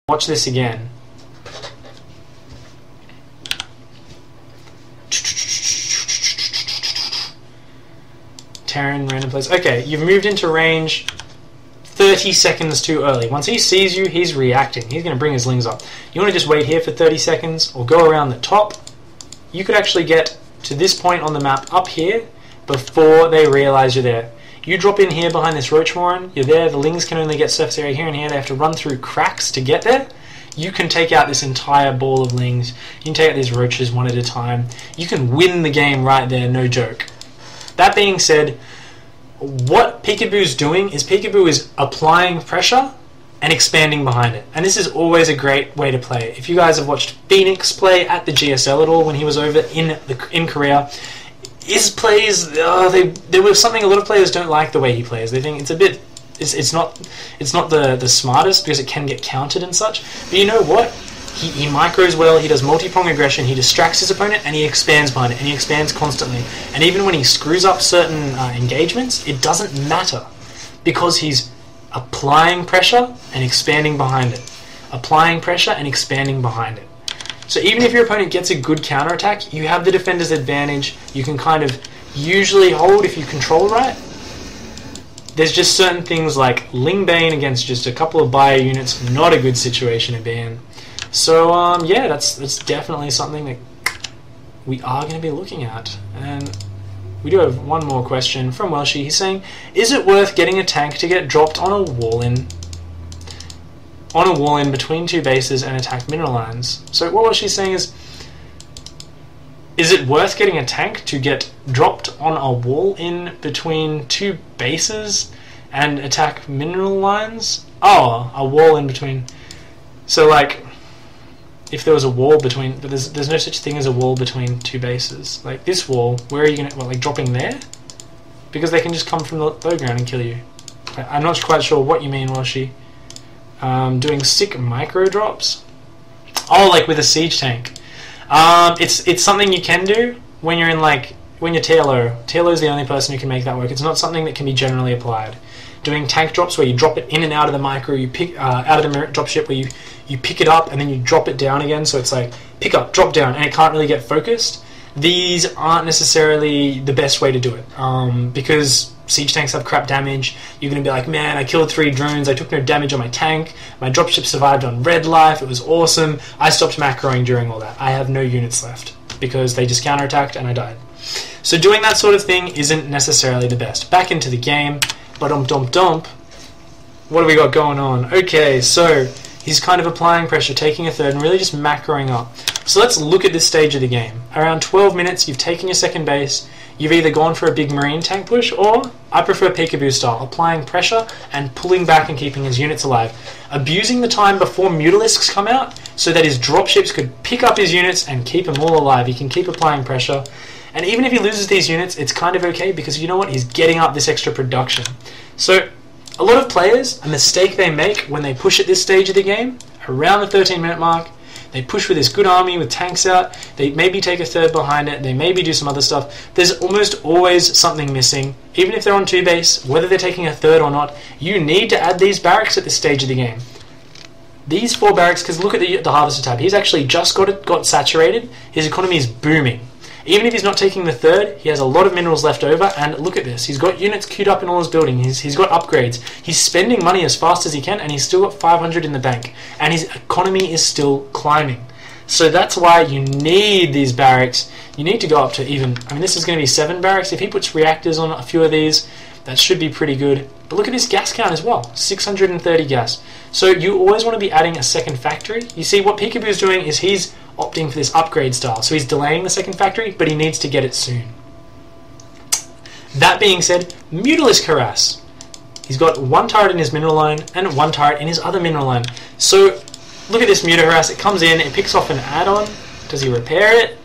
Watch this again. Terran, random place. Okay, you've moved into range 30 seconds too early. Once he sees you, he's reacting. He's going to bring his lings up. You want to just wait here for 30 seconds or go around the top. You could actually get to this point on the map up here before they realize you're there. You drop in here behind this roach moron, you're there, the lings can only get surface area here and here, they have to run through cracks to get there. You can take out this entire ball of lings, you can take out these roaches one at a time, you can win the game right there, no joke. That being said, what Peekaboo's doing is Peekaboo is applying pressure and expanding behind it. And this is always a great way to play. If you guys have watched Phoenix play at the GSL at all when he was over in Korea, his plays, there was something a lot of players don't like the way he plays. They think it's a bit, it's not the smartest because it can get countered and such. But you know what? He micros well, he does multi-prong aggression, he distracts his opponent, and he expands behind it, and he expands constantly. And even when he screws up certain engagements, it doesn't matter because he's applying pressure and expanding behind it. Applying pressure and expanding behind it. So even if your opponent gets a good counterattack, you have the defender's advantage. You can kind of usually hold if you control right. There's just certain things like Ling Bane against just a couple of bio units, not a good situation to be in. So yeah, that's definitely something that we are going to be looking at. And we do have one more question from Welshie. He's saying, is it worth getting a tank to get dropped on a wall in between two bases and attack mineral lines? So what she's saying is it worth getting a tank to get dropped on a wall in between two bases and attack mineral lines? Oh, a wall in between. So like, if there was a wall between, but there's no such thing as a wall between two bases. Like this wall, where are you gonna, like dropping there? Because they can just come from the low ground and kill you. I'm not quite sure what you mean, Welshie. Doing sick micro drops. Oh, like with a siege tank. It's something you can do when you're in when you're TLO. TLO is the only person who can make that work. It's not something that can be generally applied. Doing tank drops where you drop it in and out of the micro, you pick out of the dropship where you pick it up and then you drop it down again. So it's like pick up, drop down, and it can't really get focused. These aren't necessarily the best way to do it because siege tanks have crap damage. You're going to be like, man, I killed 3 drones, I took no damage on my tank, my dropship survived on red life, it was awesome, I stopped macroing during all that. I have no units left because they just counterattacked and I died. So doing that sort of thing isn't necessarily the best. Back into the game, what do we got going on? Okay, so he's kind of applying pressure, taking a third and really just macroing up. So let's look at this stage of the game. Around 12 minutes, you've taken your second base. You've either gone for a big marine tank push, or I prefer Peekaboo style, applying pressure and pulling back and keeping his units alive. Abusing the time before Mutalisks come out so that his dropships could pick up his units and keep them all alive. He can keep applying pressure. And even if he loses these units, it's kind of okay because you know what? He's getting up this extra production. So a lot of players, a mistake they make when they push at this stage of the game, around the 13-minute mark, they push with this good army with tanks out, they maybe take a third behind it, they maybe do some other stuff. There's almost always something missing. Even if they're on 2 base, whether they're taking a third or not, you need to add these barracks at this stage of the game. These 4 barracks, because look at the Harvester tab, he's actually just got saturated, his economy is booming. Even if he's not taking the third, he has a lot of minerals left over, and look at this, he's got units queued up in all his buildings, he's got upgrades, he's spending money as fast as he can, and he's still got 500 in the bank, and his economy is still climbing. So that's why you need these barracks. You need to go up to even, I mean this is going to be 7 barracks, if he puts reactors on a few of these, that should be pretty good. But look at his gas count as well, 630 gas. So you always want to be adding a second factory. You see what Peekaboo is doing is he's opting for this upgrade style. So he's delaying the second factory, but he needs to get it soon. That being said, Mutalisk Harass. He's got 1 turret in his mineral line and 1 turret in his other mineral line. So look at this Muta Harass. It comes in, it picks off an add-on. Does he repair it?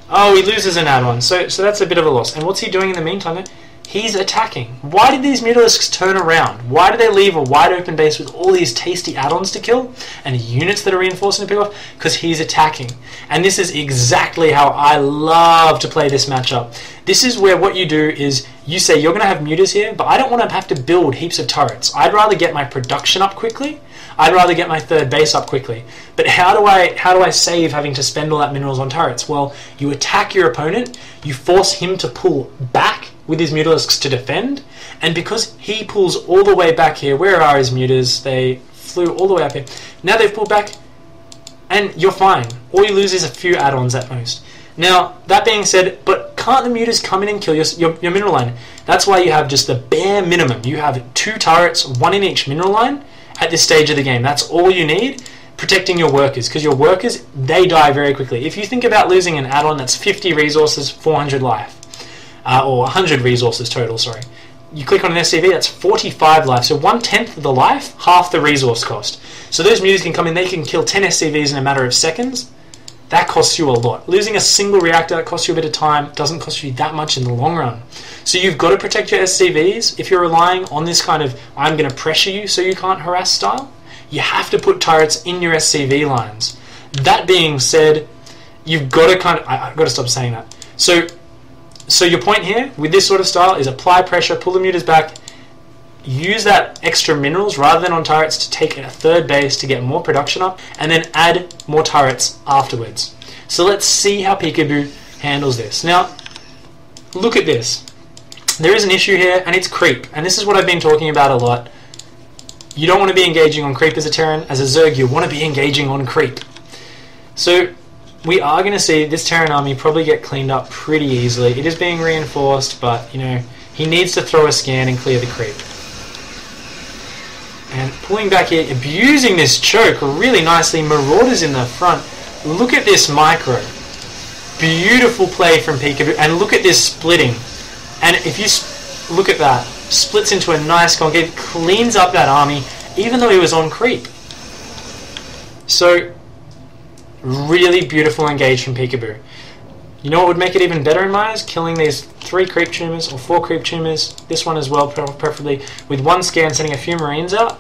Oh, he loses an add-on. So that's a bit of a loss. And what's he doing in the meantime? He's attacking. Why did these Mutalisks turn around? Why do they leave a wide open base with all these tasty add-ons to kill and units that are reinforcing to pick off? Because he's attacking. And this is exactly how I love to play this matchup. This is where what you do is you say you're going to have mutas here, but I don't want to have to build heaps of turrets. I'd rather get my production up quickly. I'd rather get my third base up quickly. But how do I save having to spend all that minerals on turrets? Well, you attack your opponent, you force him to pull back with his Mutalisks to defend, and because he pulls all the way back here, where are his Mutas? They flew all the way up here. Now they've pulled back, and you're fine. All you lose is a few add-ons at most. Now, that being said, but can't the Mutas come in and kill your mineral line? That's why you have just the bare minimum. You have 2 turrets, 1 in each mineral line at this stage of the game. That's all you need, protecting your workers, because your workers, they die very quickly. If you think about losing an add-on that's 50 resources, 400 life, or 100 resources total, sorry. You click on an SCV, that's 45 life, so 1/10 of the life, half the resource cost. So those Mutas can come in, they can kill 10 SCVs in a matter of seconds. That costs you a lot. Losing a single reactor costs you a bit of time, doesn't cost you that much in the long run. So you've got to protect your SCVs. If you're relying on this kind of, I'm going to pressure you so you can't harass style, you have to put turrets in your SCV lines. That being said, you've got to I've got to stop saying that. So your point here, with this sort of style, is apply pressure, pull the Mutas back, use that extra minerals rather than on turrets to take a third base to get more production up, and then add more turrets afterwards. So let's see how Peekaboo handles this. Now, look at this. There is an issue here, and it's creep. And this is what I've been talking about a lot. You don't want to be engaging on creep as a Terran. As a Zerg, you want to be engaging on creep. So we are going to see this Terran army probably get cleaned up pretty easily. It is being reinforced, but, you know, he needs to throw a scan and clear the creep. And pulling back here, abusing this choke really nicely. Marauders in the front. Look at this micro. Beautiful play from Peekaboo. And look at this splitting. And if you look at that, splits into a nice concave, cleans up that army, even though he was on creep. So, really beautiful engage from Peekaboo. You know what would make it even better in my eyes? Killing these 3 creep tumors or 4 creep tumors, this one as well preferably, with 1 scan, sending a few Marines out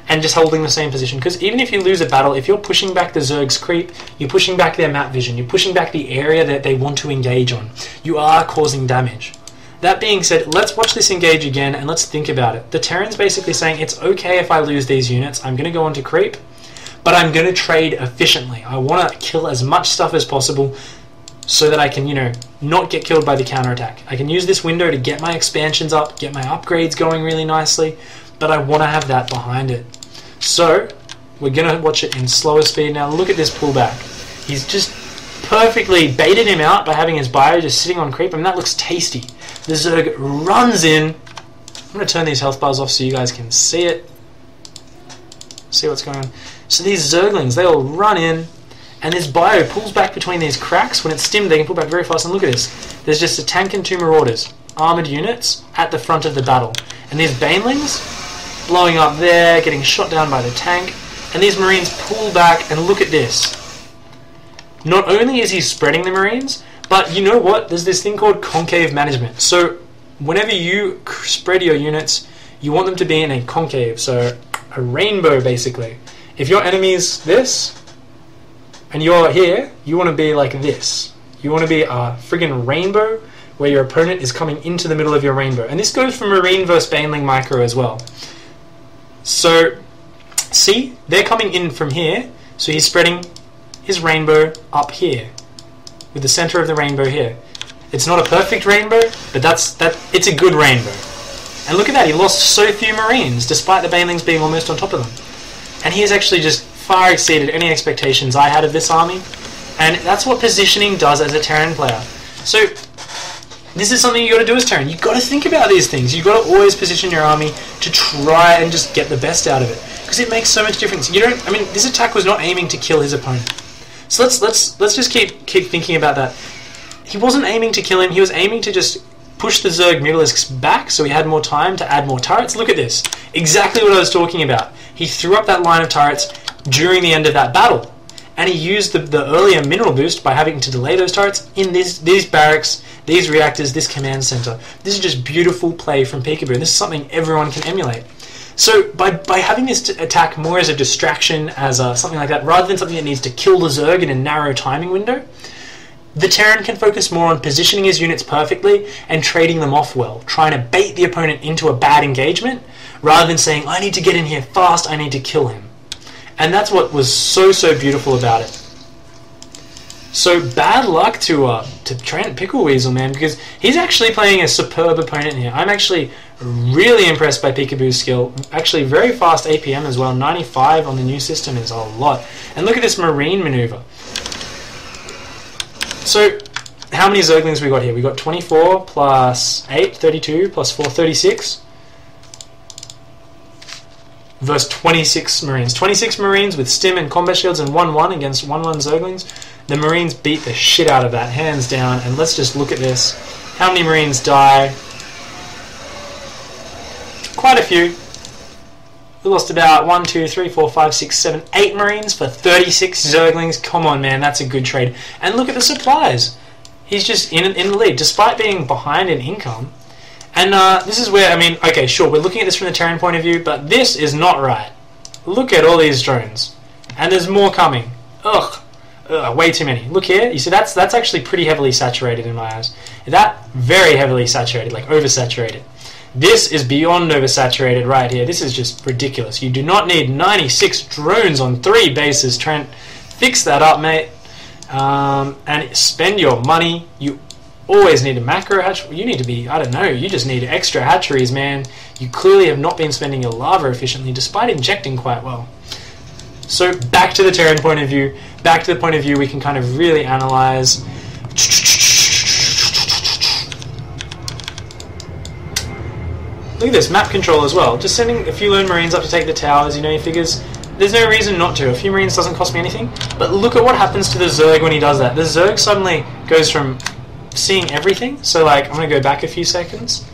and just holding the same position. Because even if you lose a battle, if you're pushing back the Zerg's creep, you're pushing back their map vision, you're pushing back the area that they want to engage on. You are causing damage. That being said, let's watch this engage again and let's think about it. The Terran's basically saying, it's okay if I lose these units, I'm going to go on to creep, but I'm going to trade efficiently. I want to kill as much stuff as possible so that I can, you know, not get killed by the counterattack. I can use this window to get my expansions up, get my upgrades going really nicely, but I want to have that behind it. So, we're going to watch it in slower speed now. Look at this pullback. He's just perfectly baited him out by having his bio just sitting on creep. I mean, that looks tasty. The Zerg runs in. I'm going to turn these health bars off so you guys can see it. See what's going on. So these Zerglings, they all run in. And this bio pulls back between these cracks. When it's stimmed, they can pull back very fast. And look at this. There's just a tank and 2 Marauders, armoured units, at the front of the battle. And these Banelings blowing up there, getting shot down by the tank. And these Marines pull back, and look at this. Not only is he spreading the Marines, but you know what? There's this thing called concave management. So whenever you spread your units, you want them to be in a concave. So a rainbow, basically. If your enemy's this, and you're here, you want to be like this. You want to be a friggin' rainbow where your opponent is coming into the middle of your rainbow. And this goes for Marine versus Baneling micro as well. So, see, they're coming in from here, so he's spreading his rainbow up here, with the center of the rainbow here. It's not a perfect rainbow, but it's a good rainbow. And look at that, he lost so few Marines, despite the Banelings being almost on top of them. And he has actually just far exceeded any expectations I had of this army, and that's what positioning does as a Terran player. So this is something you got to do as Terran. You got to think about these things. You got to always position your army to try and just get the best out of it, because it makes so much difference. You don't. I mean, this attack was not aiming to kill his opponent. So let's just keep thinking about that. He wasn't aiming to kill him. He was aiming to just push the Zerg Mutalisks back so he had more time to add more turrets. Look at this. Exactly what I was talking about. He threw up that line of turrets during the end of that battle, and he used the earlier mineral boost by having to delay those turrets in these barracks, these reactors, this command center. This is just beautiful play from Peekaboo, and this is something everyone can emulate. So by having this attack more as a distraction, as something like that, rather than something that needs to kill the Zerg in a narrow timing window, the Terran can focus more on positioning his units perfectly and trading them off well, trying to bait the opponent into a bad engagement, rather than saying, I need to get in here fast, I need to kill him. And that's what was so beautiful about it. So bad luck to Trent Pickleweasel, man, because he's actually playing a superb opponent here. I'm actually really impressed by Peekaboo's skill. Actually, very fast APM as well. 95 on the new system is a lot. And look at this marine maneuver. So, how many Zerglings we got here? We got 24 plus 8, 32, plus 4, 36. Versus 26 Marines. 26 Marines with stim and combat shields and 1-1 against 1-1 Zerglings. The Marines beat the shit out of that, hands down. And let's just look at this. How many Marines die? Quite a few. We lost about 1, 2, 3, 4, 5, 6, 7, 8 Marines for 36 Zerglings. Come on, man, that's a good trade. And look at the supplies. He's just in the lead, despite being behind in income. And this is where, I mean, okay, sure, we're looking at this from the Terran point of view, but this is not right. Look at all these drones. And there's more coming. Ugh. Way too many. Look here, you see that's actually pretty heavily saturated in my eyes. That, very heavily saturated, like oversaturated. This is beyond oversaturated right here. This is just ridiculous. You do not need 96 drones on 3 bases, Trent. Fix that up, mate. And spend your money. You always need a macro hatchery. You need to be, I don't know, you just need extra hatcheries, man. You clearly have not been spending your lava efficiently, despite injecting quite well. So back to the Terran point of view. Back to the point of view we can kind of really analyze. Look at this, map control as well. Just sending a few lone Marines up to take the towers, you know, he figures there's no reason not to. A few Marines doesn't cost me anything. But look at what happens to the Zerg when he does that. The Zerg suddenly goes from seeing everything. So, like, I'm going to go back a few seconds.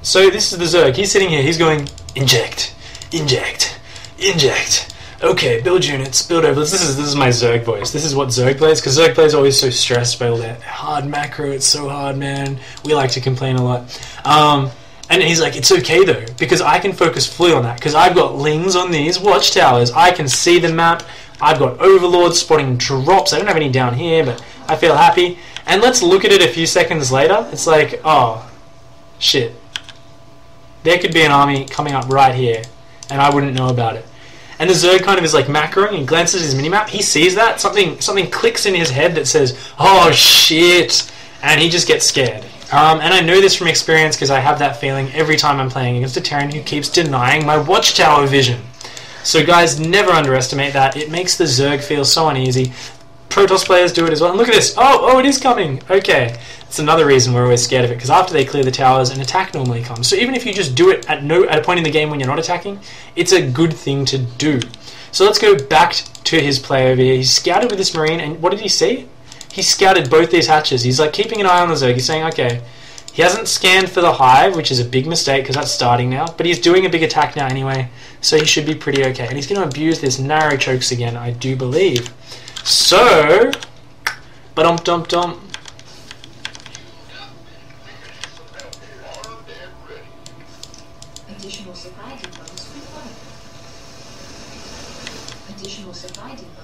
So this is the Zerg. He's sitting here. He's going, inject, inject, inject. Okay, build units, build overlays. This is my Zerg voice. This is what Zerg plays, because Zerg plays are always so stressed by all that hard macro. It's so hard, man. We like to complain a lot. And he's like, it's okay though, because I can focus fully on that, because I've got lings on these watchtowers. I can see the map. I've got overlords spotting drops. I don't have any down here, but I feel happy. And let's look at it a few seconds later. It's like, oh, shit. There could be an army coming up right here, and I wouldn't know about it. And the Zerg kind of is like macroing and glances at his minimap. He sees that. Something clicks in his head that says, oh shit, and he just gets scared. And I know this from experience because I have that feeling every time I'm playing against a Terran who keeps denying my watchtower vision. So guys, never underestimate that. It makes the Zerg feel so uneasy. Protoss players do it as well. And look at this. Oh, it is coming. Okay. It's another reason we're always scared of it, because after they clear the towers, an attack normally comes. So even if you just do it at a point in the game when you're not attacking, it's a good thing to do. So let's go back to his play over here. He scouted with this Marine, and what did he see? He scouted both these hatches. He's like keeping an eye on the Zerg. He's saying, okay, he hasn't scanned for the hive, which is a big mistake because that's starting now, but he's doing a big attack now anyway, so he should be pretty okay. And he's going to abuse this narrow chokes again, I do believe. So, ba-dum-dum-dum.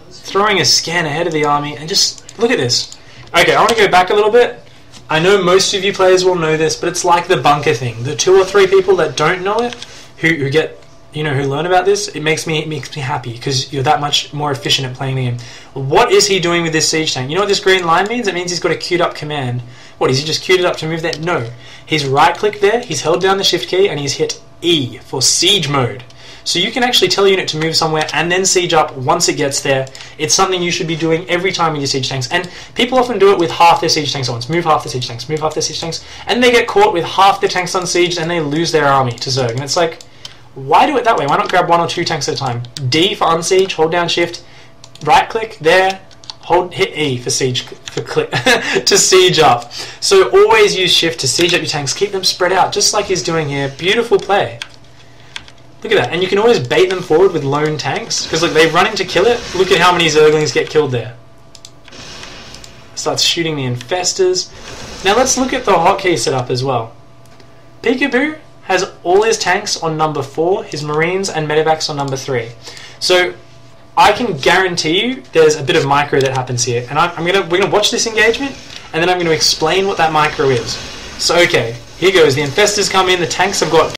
Throwing a scan ahead of the army, and just look at this. Okay, I want to go back a little bit. I know most of you players will know this, but it's like the bunker thing. The 2 or 3 people that don't know it, who get, you know, who learn about this, it makes me happy because you're that much more efficient at playing the game. What is he doing with this siege tank? You know what this green line means? It means he's got a queued up command. What, is he just queued it up to move there? No. He's right-clicked there, he's held down the shift key, and he's hit E for siege mode. So you can actually tell a unit to move somewhere and then siege up once it gets there. It's something you should be doing every time with your siege tanks. And people often do it with half their siege tanks at once. Move half the siege tanks, move half their siege tanks. And they get caught with half the tanks unsieged and they lose their army to Zerg. And it's like, why do it that way? Why not grab 1 or 2 tanks at a time? D for unsiege, hold down shift, right click, there, hit E for siege, to siege up. So always use shift to siege up your tanks, keep them spread out, just like he's doing here. Beautiful play. Look at that, and you can always bait them forward with lone tanks, because look, they run in to kill it. Look at how many Zerglings get killed there. Starts shooting the infestors. Now let's look at the hotkey setup as well. Peekaboo has all his tanks on number 4, his Marines and Medivacs on number 3. So I can guarantee you there's a bit of micro that happens here, and we're gonna watch this engagement, and then I'm going to explain what that micro is. So okay, Here goes. The infestors come in. The tanks have got